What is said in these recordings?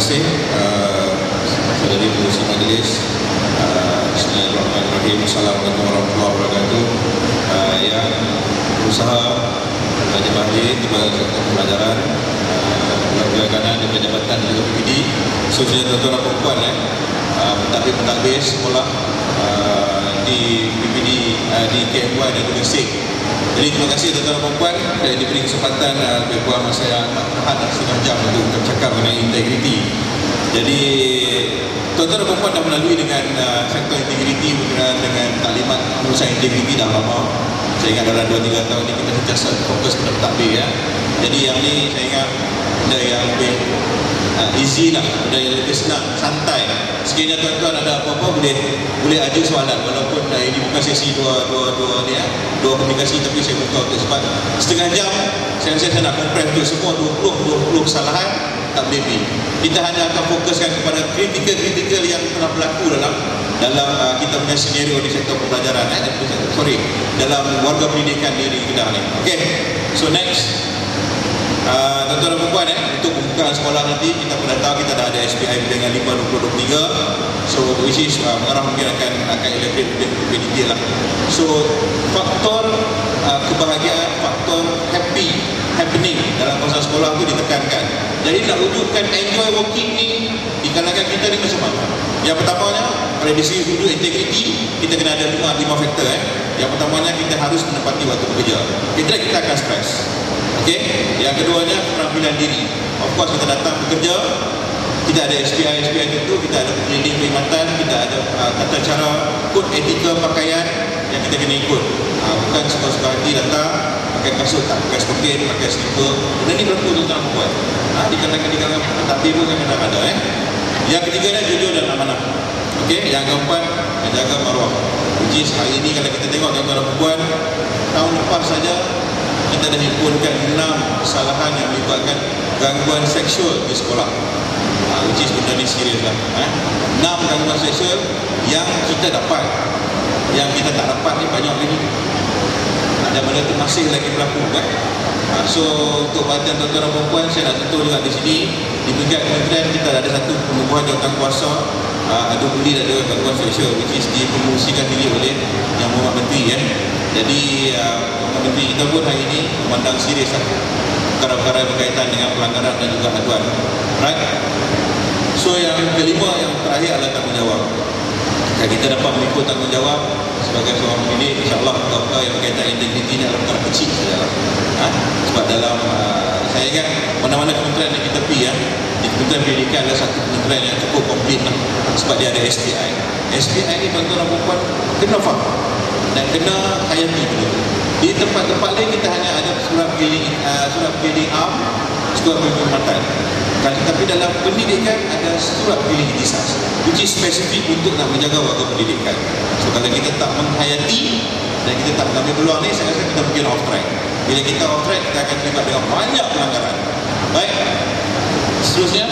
kasih saudari pengurusi majlis. Bismillahirrahmanirrahim. Assalamualaikum warahmatullahi wabarakatuh. Yang berusaha jemaah haji di sektor pembelajaran, keluarga kanan di Jabatan juga PPD, khususnya tuan-tuan dan puan pentadbir sekolah di PPD di KMY dan juga SIG. Jadi terima kasih tuan-tuan dan puan yang diberi kesempatan lebih kurang masa yang tak terhad setengah jam untuk bercakap mengenai integriti. Jadi tuan-tuan dan puan dah melalui dengan sektor integriti berkenaan dengan taklimat pengurusan integriti dah lama. Saya ingat dalam 2-3 tahun ini kita sentiasa fokus pada pentadbir ya. Jadi yang ni saya ingat benda yang lebih easy lah, benda yang lebih senang, santai. Sekiranya tuan-tuan ada apa-apa boleh ajukan soalan, walaupun ini bukan sesi dua komunikasi, tapi saya buka untuk sebab setengah jam saya rasa saya nak kompres tu semua 20 kesalahan tak boleh pergi. Kita hanya akan fokuskan kepada kritikal yang telah berlaku dalam kita punya senario di sektor pembelajaran dalam warga pendidikan di Kedah ni. Okay, so next tuan-tuan dan puan untuk pembukaan sekolah nanti kita pun dah tahu kita dah ada SPI dengan 5-20-23, so which is mengarah mungkin akan elaborate lebih detail lah. So faktor kebahagiaan, faktor happening dalam masa sekolah tu ditekankan. Jadi nak wujudkan enjoy working ni di kalangan kita ni macam mana? Yang pertamanya, pada di segi sudut integriti kita kena ada 5 faktor Yang pertamanya kita harus menepati waktu bekerja. Kita akan stres. Okey. Yang keduanya keterampilan diri. Of course kita datang bekerja, kita ada SPI tentu, kita ada training perkhidmatan, kita ada tata cara kod etika pakaian yang kita kena ikut. Bukan suka-suka hati datang pakai kasut tak pakai stokin, pakai slipper. Benda ni berlaku tuan-tuan dan puan. Di kalangan pentadbir pun kadang ada Yang ketiganya jujur dan amanah. Okey, yang keempat menjaga maruah. Which is hari ini kalau kita tengok tuan-tuan dan puan, tahun lepas saja kita dah himpunkan 6 kesalahan yang melibatkan gangguan seksual di sekolah. Which is benda ni serius lah. 6 gangguan seksual yang kita dapat. Yang kita tak dapat ni banyak lagi. Ada benda tu masih lagi berlaku So untuk perhatian tuan-tuan dan puan, saya nak sentuh juga di sini. Di peringkat kementerian kita ada satu penubuhan jawatan kuasa ada beli dan juga gangguan seksual, which is dipromosikan diri oleh Yang Mohd Menteri Jadi Mohd Menteri kita pun hari ini memandang serius perkara-perkara berkaitan dengan pelanggaran dan juga aduan. Right? So yang kelima, yang terakhir adalah tanggungjawab. Jika kita dapat mengikut tanggungjawab sebagai seorang pendidik, insyaAllah perkara yang berkaitan integriti ini adalah perkara kecil saja. Sebab dalam saya ingat mana-mana kementerian yang kita pergi di Kementerian Pendidikan adalah satu kementerian yang cukup komplit lah, sebab dia ada SPI. SPI ni tuan-tuan dan puan kena faham dan kena hayati benda. Di tempat-tempat lain kita hanya ada surat keliling am, surat perkhidmatan. Tapi dalam pendidikan ada surat keliling ikhtisas, which is spesifik untuk nak menjaga warga pendidikan. So kalau kita tak menghayati dan kita tak mengambil peluang ni, saya rasa kita mungkin off track. Bila kita off track, kita akan terlibat dengan banyak pelanggaran. Baik, seterusnya.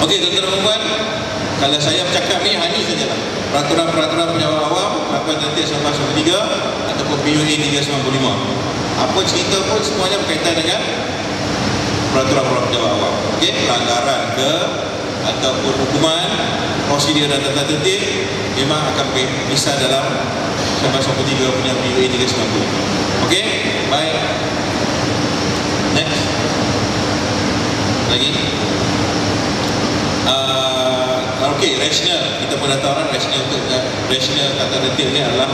Okey tuan-tuan dan puan, kalau saya bercakap ni hanya sajalah peraturan-peraturan pejabat awam 8/1993 ataupun PUA 395. Apa cerita pun semuanya berkaitan dengan peraturan-peraturan pejabat awam. Okey, pelanggaran ataupun hukuman, prosedur dan tata tertib memang akan bisa dalam 1993 punya PUA 390. Okey, baik. Next. Lagi. Okey, rasional. Kita pun dah tahu rasional tata tertib ni adalah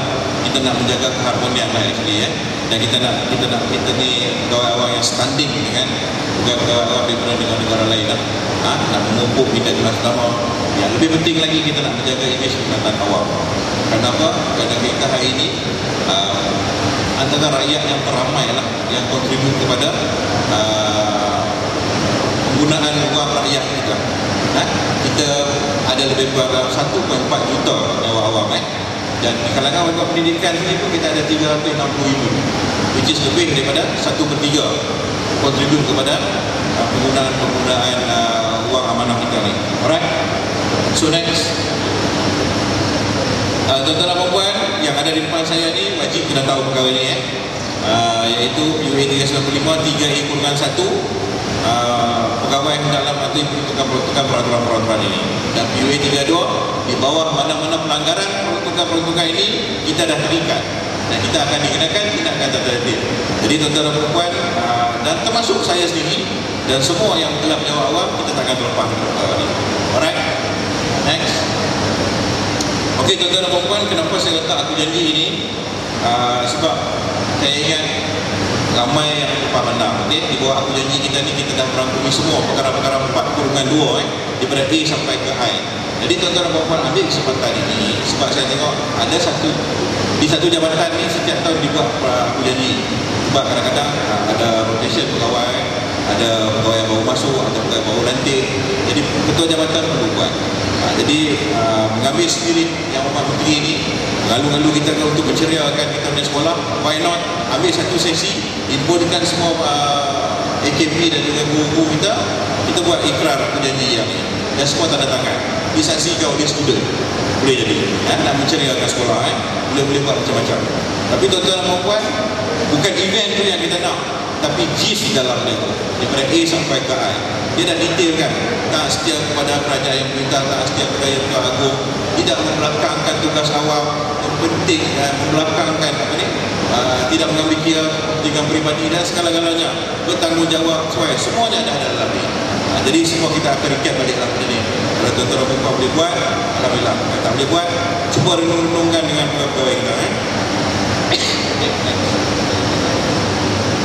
kita nak menjaga keharmonian actually Dan kita ni pegawai awam yang standing dengan pegawai awam daripada negara-negara lain nak memupuk kita jelas utama. Yang lebih penting lagi kita nak menjaga imej perkhidmatan awam. Kenapa? Kerana kita hari ini antara rakyat yang teramai lah yang kontribut kepada penggunaan wang rakyat kita. Kita ada lebih kurang 1.4 juta nyawa awam dan di kalangan warga pendidikan ini pun kita ada 360,000, which is lebih daripada 1/3 kontribut kepada penggunaan wang amanah kita ni. Alright, so next. Tuan-tuan dan puan yang ada di depan saya ni wajib kena tahu perkara ni iaitu PUA 395 3E/1 pegawai hendaklah mematuhi peraturan-peraturan ini. Dan PUA 32 di bawah mana-mana pelanggaran peruntukan ini kita dah terikat dan kita akan dikenakan tindakan tata tertib. Jadi tuan-tuan dan puan, dan termasuk saya sendiri dan semua yang telah menjawab awal, kita takkan terlepas perkara ini. Alright, next. Okey, tuan-tuan dan puan, kenapa saya letak aku janji ini? Sebab saya ingat ramai yang lupa pandang. Okay? Di bawah aku janji kita ni, kita dah merangkumi semua perkara-perkara 4/2 daripada A sampai ke I. Jadi tuan-tuan dan puan ambil kesempatan ini, sebab saya tengok ada di satu jabatan ni setiap tahun dibuat aku janji. Sebab kadang-kadang ada rotation pegawai, ada pegawai yang baru masuk, ada pegawai baru lantik. Jadi ketua jabatan perlu buat. Jadi mengambil spirit yang Bapak Menteri ini, lalu kita untuk menceriakan kita punya sekolah, why not ambil satu sesi, himpunkan semua AKP dan juga guru-guru kita buat ikrar aku janji yang ini, dan semua tanda tangan, disaksikan oleh student. Boleh jadi nak menceriakan sekolah, boleh buat macam-macam. Tapi tuan-tuan dan puan, bukan event tu yang kita nak, tapi gist di dalam dia tu, daripada A sampai ke I. Dia dah detailkan, tak setia kepada kerajaan yang perintah, tak setia kepada yang agung, tidak membelakangkan tugas awam, penting membelakangkan tidak mengambil kira kepentingan peribadi dan segala-galanya, bertanggungjawab sesuai, semuanya ada dalam ini. Jadi semua kita akan recap balik dalam ini. Kalau tuan-tuan dan puan boleh buat, alhamdulillah. Kalau tak boleh buat, cuba renung-renungkan dengan pegawai kita.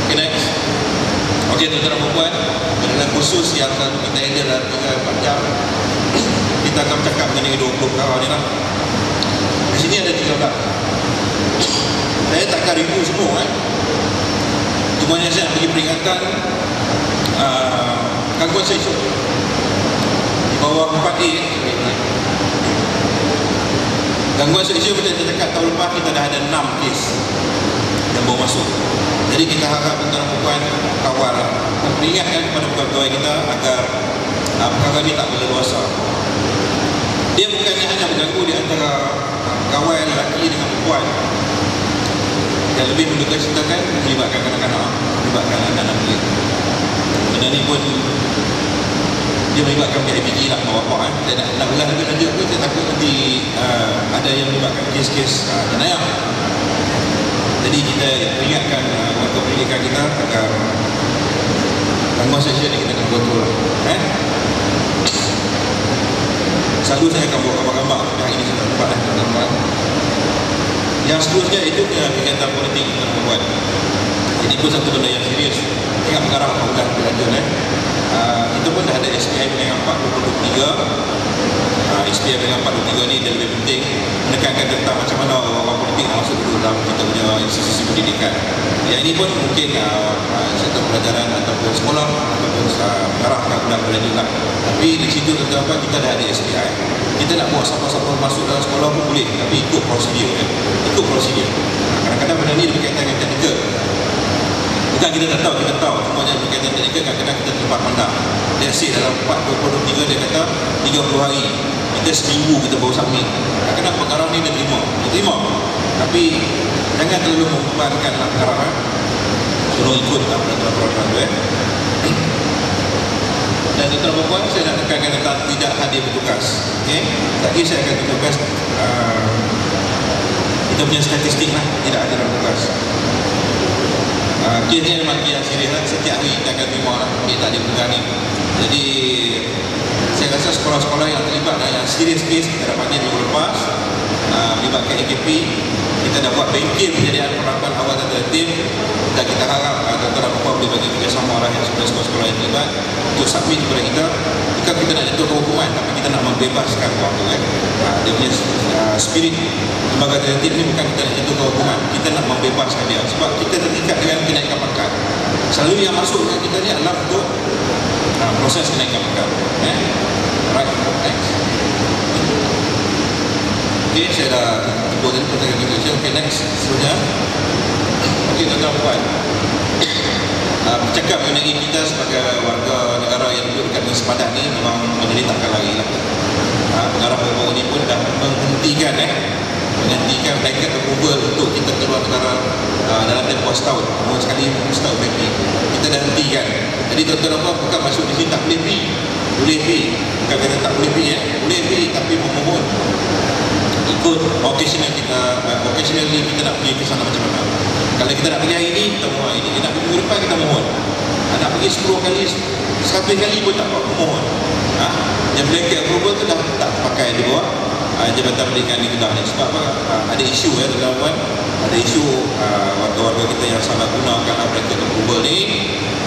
Okay, next. Okey, tuan-tuan dan puan, adalah khusus yang kita handle dalam 3-4 jam. Kita akan bercakap mengenai 20 perkara ni lah. Di sini ada 13. Saya takkan review semua. Cuma yang saya bagi peringatan, gangguan seksual di bawah 4A. Gangguan seksual macam saya cakap tahun lepas, kita dah ada 6 kes yang baru masuk. Jadi kita harap tuan-tuan dan puan kawal, peringatkan kepada pegawai kita agar perkara ini tak berleluasa. Dia bukannya hanya berganggu di antara kawal lelaki dengan perempuan, yang lebih mendukacitakan melibatkan kanak-kanak, melibatkan anak-anak dia. Benda ni pun dia melibatkan PIBG lah, bapak. Saya nak ulas lebih lanjut pun, saya takut nanti ada yang melibatkan kes-kes jenayah. Jadi kita ingatkan warga pendidikan kita agar gangguan seksual ni kita kena kontrol. Selalu saya akan buat gambar-gambar, tapi hari ini saya tak dapat gambar. Yang seterusnya itu kegiatan politik kita nak buat. Ini pun satu benda yang serius. Ingat perkara ulang berlanjut. Kita pun dah ada SPM dengan 423. SPM dengan 423 ni dia lebih penting menekankan tentang macam mana orang politik masuk dulu dalam kita punya institusi pendidikan. Yang ini pun mungkin sektor pelajaran ataupun sekolah ataupun mengarahkan ulang berlanjut lah. Tapi di situ tentang kita dah ada SPI. Kita nak buat siapa-siapa masuk dalam sekolah pun boleh, tapi ikut prosedur. Ikut prosedur. Kadang-kadang benda ni berkaitan dengan teknikal. Bukan kita tak tahu, kita tahu semuanya berkaitan teknikal, kadang-kadang kita terlepas pandang. Dia asyik dalam 4-23 dia kata 30 hari, kita seminggu kita baru submit. Kadang-kadang perkara ni dia terima. Tapi jangan terlalu membebankan perkara. Tolong ikut peraturan-peraturan tu. Dan tuan-tuan dan puan, saya nak tekankan tentang tidak hadir bertugas. Okay? Lagi saya akan bertugas kita punya statistik lah, tidak hadir bertugas. Kesnya memang yang serius lah. Setiap hari kita akan terima lah, tak ada bertugas ni. Jadi saya rasa sekolah-sekolah yang terlibat yang serius kes kita dapatnya minggu lepas, melibatkan AKP. Kita dah buat bengkel penyediaan perlakuan awal dan tertib, dan kita harap tuan-tuan dan puan boleh bagi kerjasama lah yang sekolah-sekolah yang terlibat untuk submit kepada kita. Bukan kita nak jatuhkan hukuman, tapi kita nak membebaskan orang tu. Dia punya spirit lembaga tertib ni bukan kita nak jatuhkan hukuman, kita nak membebaskan dia. Sebab kita terikat dengan kenaikan pangkat. Selalu yang masuk ke kita ni adalah untuk proses kenaikan pangkat. Right, next. Okay, saya dah buat tadi pertanyaan kita. Okay, next. Seterusnya. Okay, tuan-tuan puan. Bercakap mengenai kita sebagai warga negara yang duduk dekat dengan sepadan ni memang benda ni takkan lari lah. Negara baru-baru ni pun dah menghentikan blanket approval untuk kita keluar negara dalam tempoh setahun. Mohon sekali setahun lebih. Kita dah hentikan. Jadi tuan-tuan dan puan bukan masuk di sini tak boleh pergi. Boleh pergi, bukan kata tak boleh pergi boleh pergi, tapi memohon ikut occasionally kita nak pergi ke sana macam mana. Kalau kita nak pergi hari ini, kita mohon hari ini. Nak pergi minggu depan, kita mohon. Nak pergi 10 kali, 100 kali pun tak apa, mohon. Yang blanket approval tu dah tak pakai di bawah Jabatan Pendidikan di Kedah ni. Sebab ada isu tuan-tuan, ada isu warga-warga kita yang salah gunakan blanket approval ni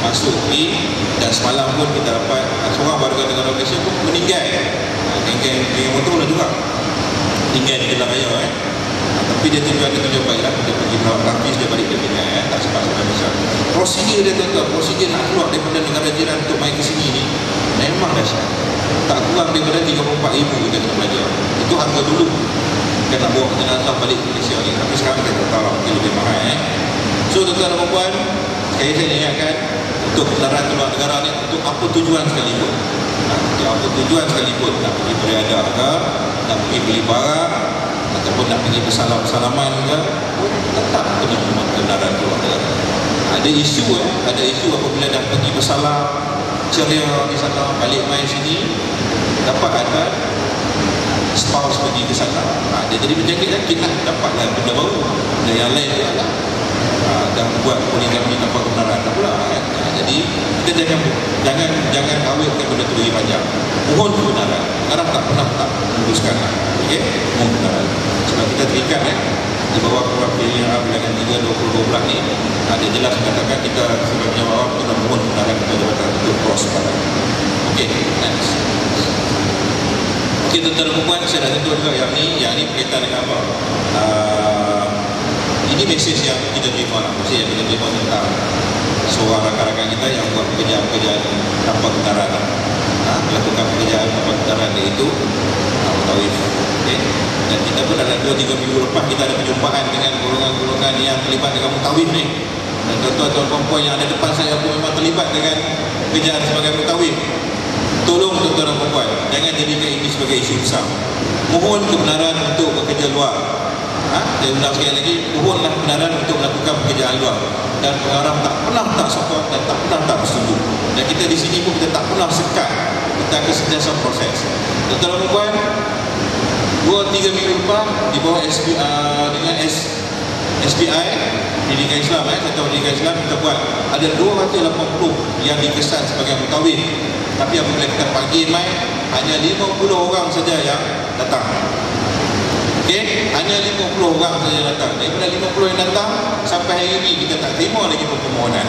masuk pergi, dan semalam pun kita dapat seorang warga negara Malaysia pun meninggal. Geng motor lah juga tinggal di Kedah Raya tapi dia tunjuk baiklah, dia pergi merawat rapis, dia balik ke Penang tak sempat sampai Malaysia. Prosedur dia tuan-tuan, prosedur nak keluar daripada negara jiran untuk main ke sini ni memang dahsyat. Tak kurang daripada 34,000 kita kena belajar. Itu harga dulu kita nak bawa jenazah balik ke Malaysia ni, tapi sekarang kita tak tahu mungkin lebih mahal So tuan-tuan dan puan, sekali saya ingatkan, untuk kendaraan keluar negara ni untuk apa tujuan sekalipun, untuk apa tujuan sekalipun, nak pergi beriadah ke, nak pergi beli barang, ataupun nak pergi bersalaman ke, tetap kena membuat kendaraan keluar negara. Ada isu apabila dah pergi bersalam ceria di sana, balik main sini, dapat ada spouse pergi ke sana, dia jadi penyakit lah, dapatlah benda baru, dan yang lain dia lah dah buat poligami tanpa kebenaran pula jadi kita jangan awetkan benda tu lagi panjang. Mohon kebenaran, sekarang tak pernah tak memutuskan mohon kebenaran, sebab kita terikat di bawah Peraturan Perundangan Bilangan 3 2012 ni dia jelas mengatakan kita sebagai penjawat awam kita mohon kebenaran kepada jabatan untuk prosparan. Next. Tuan-tuan dan puan, saya dah sentuh juga yang ni berkaitan dengan apa? Ini mesej yang kita terima tentang seorang rakan-rakan kita yang buat pekerjaan tanpa kebenaran, melakukan pekerjaan tanpa kebenaran, iaitu mutawif. Dan kita pun dalam 2-3 minggu lepas kita ada perjumpaan dengan golongan-golongan yang terlibat dengan mutawif ni. Dan tuan-tuan perempuan yang ada depan saya pun memang terlibat dengan pekerjaan sebagai mutawif. Tolong tuan-tuan dan perempuan, jangan jadikan ini sebagai isu besar. Mohon kebenaran untuk bekerja luar. Saya undang sekali lagi, mohonlah kebenaran untuk melakukan pekerjaan luar, dan pengarah tak pernah tak support dan tak pernah tak bersetuju. Dan kita di sini pun kita tak pernah sekat, kita akan sentiasa proses. Tuan-tuan dan puan, 2-3 minggu lepas di bawah dengan SPI Pendidikan Islam, Satuan Pendidikan Islam, kita buat ada 280 yang dikesan sebagai mutawif. Tapi apabila kita panggil mai, hanya 50 orang saja yang datang. Hanya 50 orang saja datang. Daripada 50 yang datang, sampai hari ini kita tak terima lagi permohonan.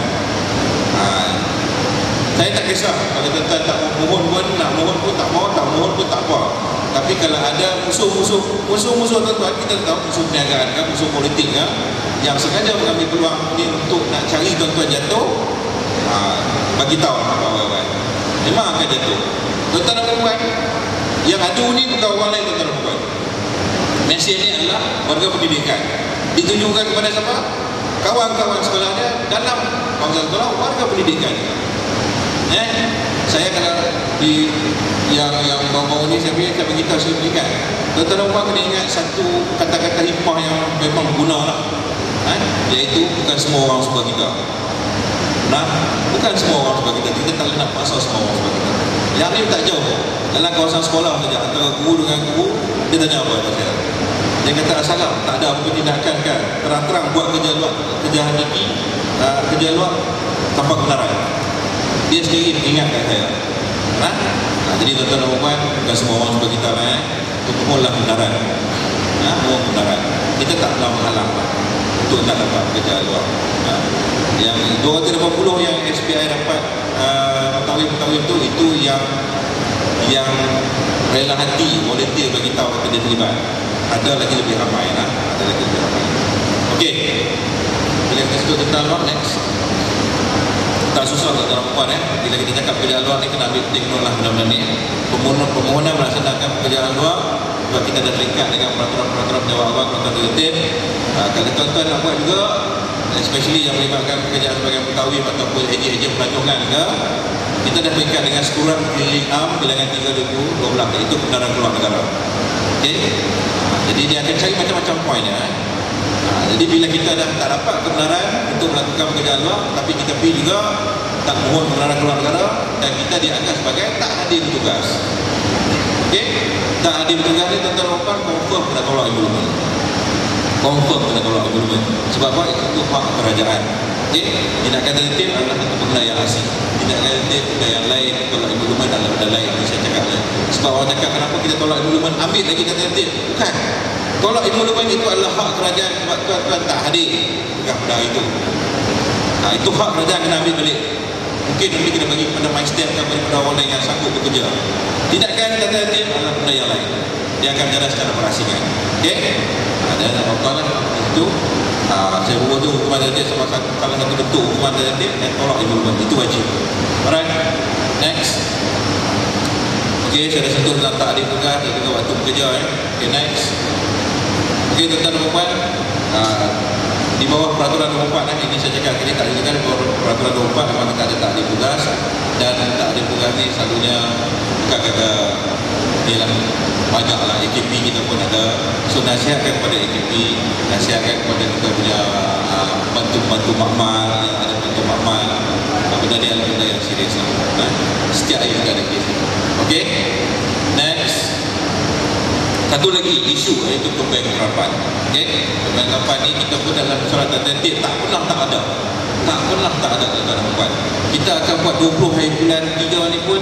Saya tak kisah kalau tuan-tuan tak mohon pun, nak mohon pun tak mau, tak mohon pun tak apa. Tapi kalau ada musuh tuan-tuan, kita tahu musuh perniagaan kan, musuh politik kan, yang sengaja mengambil peluang ini untuk nak cari tuan-tuan jatuh, bagi tahu kawan-kawan, memang akan jatuh. Tuan-tuan dan puan, yang adu ni bukan orang lain, tuan-tuan dan puan. Mesej ni adalah warga pendidikan. Ditujukan kepada siapa? Kawan-kawan sekolah dia, dalam kawasan sekolah, warga pendidikan. Saya kena di yang bawah-bawah ni saya beritahu saya pendidikan. Tuan-tuan dan puan kena ingat satu kata-kata hikmah yang memang guna lah. Iaitu bukan semua orang suka kita. Bukan semua orang suka kita. Kita tak nak paksa semua orang suka kita. Yang ni tak jauh. Dalam kawasan sekolah saja, antara guru dengan guru, dia tanya apa saya. Dia kata salah, tak ada apa tindakan kan, terang-terang buat kerja luar tanpa kebenaran. Dia sendiri ingatkan saya. Jadi tuan-tuan dan puan, bukan semua orang suka kita mohonlah kebenaran. Mohon kebenaran. Kita tak pernah menghalang untuk nak dapat kerja luar. Yang 280 yang SPI dapat mutawif itu yang rela hati, volunteer bagi tahu kata dia terlibat. Ada lagi lebih ramai Okey. Bila kita sebut tentang luar, next. Tak susah tuan-tuan dan puan bila kita cakap pekerjaan luar ni kena ambil teknologi lah benda-benda ni. Permohonan melaksanakan pekerjaan luar, sebab kita dah terikat dengan peraturan penjawat awam, peraturan rutin. Kalau tuan-tuan nak buat juga, especially yang melibatkan pekerjaan sebagai mutawif ataupun ejen pelancongan ke, kita dah terikat dengan Sekuran Keliling Am Bilangan 3 2012, iaitu kebenaran keluar negara. Jadi dia akan cari macam-macam poinnya. Jadi bila kita dah tak dapat kebenaran untuk melakukan pekerjaan luar, tapi kita pergi juga tak mohon kebenaran keluar negara, dan kita dianggap sebagai tak hadir bertugas. Okey, tak hadir bertugas ni tuan-tuan dan puan confirm kena tolak emolument. Confirm kena tolak emolument. Sebab apa? Itu hak kerajaan. Okey, tindakan tertib adalah satu benda yang asing. Tindakan tertib benda yang lain, tolak emolument adalah benda lain. Ini saya cakap lah. Sebab orang cakap kenapa kita tolak emolument, ambil lagi kata tertib. Bukan. Tolak emolument itu adalah hak kerajaan sebab tuan-tuan tak hadir pegang benda itu. Itu hak kerajaan kena ambil balik. Mungkin nanti kita bagi kepada my step atau kepada orang lain yang sanggup bekerja. Tindakan kata tertib adalah benda yang lain. Dia akan berjalan secara berasingan. Okey? Dan apa lah itu saya buat tu hukuman tertib salah satu bentuk hukuman tertib dan tolak emolument itu wajib. Alright, next. Okey, saya dah sentuh tentang tak hadir tugas dan juga waktu bekerja. Okey, next. Okey, tuan-tuan dan puan, di bawah peraturan nombor 4 ini saya cakap tadi tak dikatakan peraturan nombor 4 memang kita ada tak hadir tugas, dan tak hadir tugas ni selalunya bukan kata ialah banyaklah AKP kita pun ada. So nasihatkan kepada AKP, nasihatkan kepada kita punya bantu-bantu makmal yang ada bantu makmal, benda ni adalah benda yang serius lah. Setiap hari juga ada kes. Okey, next. Satu lagi isu iaitu pembangkrutan. Okey, pembangkrutan ni kita pun dalam surat tertib tak pernah tak ada. Tak pernah tak ada tuan-tuan. Kita akan buat 20 hari bulan 3 ni pun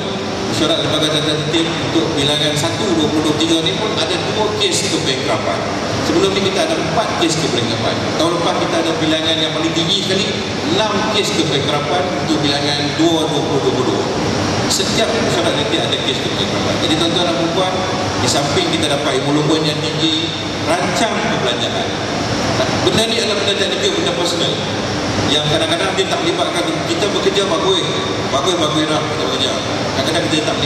syarat lembaga tertib untuk bilangan 1 2023 ni pun ada 2 kes kebangkrutan. Sebelum ni kita ada 4 kes kebangkrutan. Tahun lepas kita ada bilangan yang paling tinggi sekali 6 kes kebangkrutan untuk bilangan 2 2022. Setiap syarat tertib ada kes kebangkrutan. Jadi tuan-tuan dan puan, di samping kita dapat emolumen yang tinggi, rancang perbelanjaan. Benda ni adalah benda teknikal, benda personal yang kadang-kadang dia tak melibatkan kita bekerja bagus lah kita bekerja. Kadang-kadang kita tak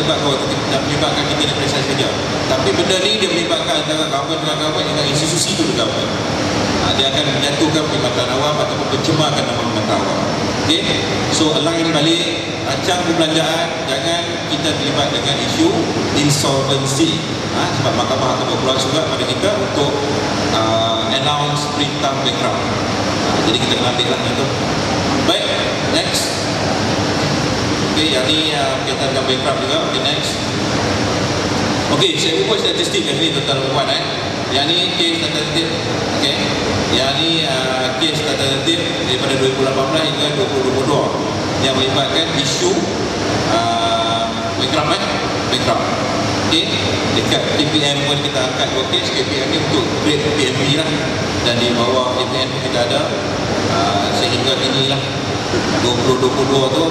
melibatkan kita dari proses kerja. Tapi benda ni dia melibatkan antara government dengan government dengan institusi tu juga. Dia akan menjatuhkan perkhidmatan awam ataupun pencemarkan nama perkhidmatan awam. Okay? So align balik, rancang perbelanjaan, jangan kita terlibat dengan isu insolvency. Sebab mahkamah akan berkeluar surat pada kita untuk announce perintah bankrupt. Jadi kita kena ambil lah tu. Baik, next. Okey, yang ni berkaitan dengan bankrupt juga. Okey, next. Okey, saya ubah statistik yang ni tuan-tuan dan puan. Yang ni kes tata tertib. Okey. Yang ni kes tata tertib daripada 2018 hingga 2022 yang melibatkan isu bankrupt. Bankrupt. Okey, dekat KPM pun kita angkat 2 kes. KPM ni untuk grade PMB lah, dan di bawah KPM kita ada sehingga inilah 2022 tu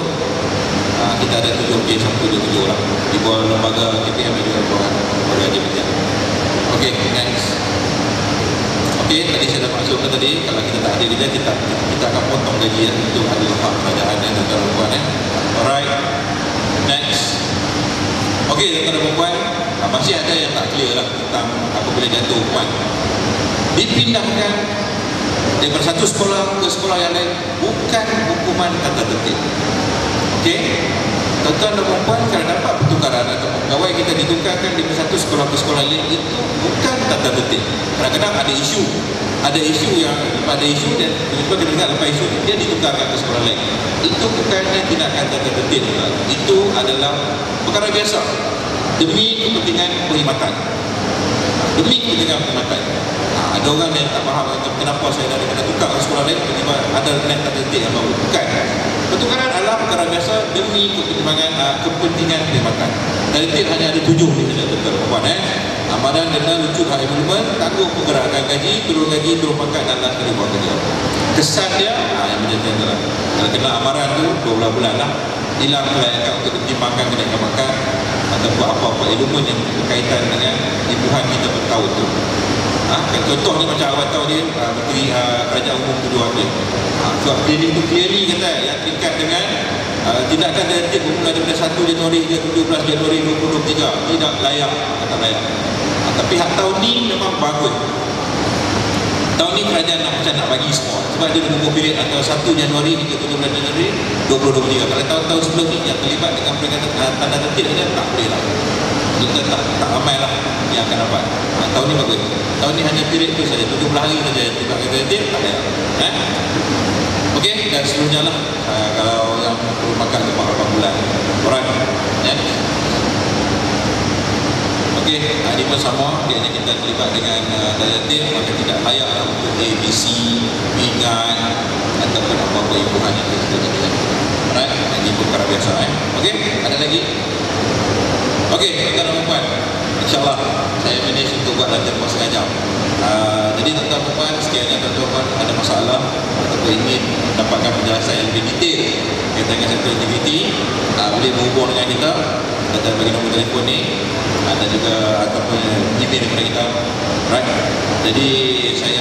kita ada 7 kes sampai 77 lah di bawah lembaga KPM dan juga bawah lembaga jabatan. Okey, next. Okey, tadi saya dah maksudkan tadi kalau kita tak hadir kita akan potong gaji untuk adalah hak kerajaan dan tuan-tuan. Alright, next. Okey, tuan-tuan dan puan, masih ada yang tak clear lah tentang apabila jatuh hukuman. Dipindahkan daripada satu sekolah ke sekolah yang lain bukan hukuman tata tertib. Okey, tuan-tuan dan puan, kalau dapat pertukaran atau pegawai kita ditukarkan dari satu sekolah ke sekolah lain, itu bukan tata tertib. Kadang-kadang ada isu yang ada isu dan tiba-tiba kita dengar lepas isu dia ditukarkan ke sekolah lain. Itu bukannya tindakan tata tertib. Itu adalah perkara biasa demi kepentingan perkhidmatan. Demi kepentingan perkhidmatan. Ada orang yang tak faham kenapa saya dah kena tukar ke sekolah lain tiba-tiba ada net tata tertib yang baru. Bukan. Pertukaran adalah perkara biasa demi kepentingan perkhidmatan. Tertib hanya ada 7 ni saja tuan-tuan. Amaran denda lucut hak emolumen, tangguh pergerakan gaji, turun pangkat dan las dari buah kerja. Kesan dia yang menjadi adalah kalau kena amaran tu 12 bulan lah, hilang kelayakan untuk ditimbangkan kenaikan pangkat ataupun apa-apa elemen yang berkaitan dengan imbuhan kita per tahun tu. Contohnya macam awal tahun dia Menteri Kerajaan Umum Kedua dia sebab clearly tu clearly kata yang terikat dengan tindakan tertib bermula daripada 1 Januari hingga 17 Januari 2023 tidak layak, kata layak. Tapi hak tahun ni memang bagus. Tahun ni kerajaan nak bagi semua sebab dia menunggu period antara 1 Januari hingga 17 Januari 2023. Kalau tahun-tahun sebelum ni yang terlibat dengan peringatan tanda tertib dia tak boleh lah. Kita tak ramai lah yang akan dapat. Tahun ni bagus. Tahun ni hanya period tu saja, 17 hari saja yang terlibat dengan tertib tak layak. Okey, dan seterusnya lah kalau yang perlu makan Okey, ini pun sama, kiranya kita terlibat dengan tim, maka tidak layak untuk ABC, pingat ataupun apa-apa imbuhan yang kita lakukan. Alright, ini pun perkara biasa. Okey, ada lagi? Okey, tuan-tuan dan puan, InsyaAllah saya manage untuk buat latihan buat setengah jam. Jadi tuan-tuan dan puan, sekiranya tuan-tuan ada masalah ataupun ingin mendapatkan penjelasan yang lebih detail berkaitan dengan sektor integriti, boleh menghubung dengan kita. Kita bagi nombor telefon ni, ada juga ataupun email kepada kita. Right. Jadi saya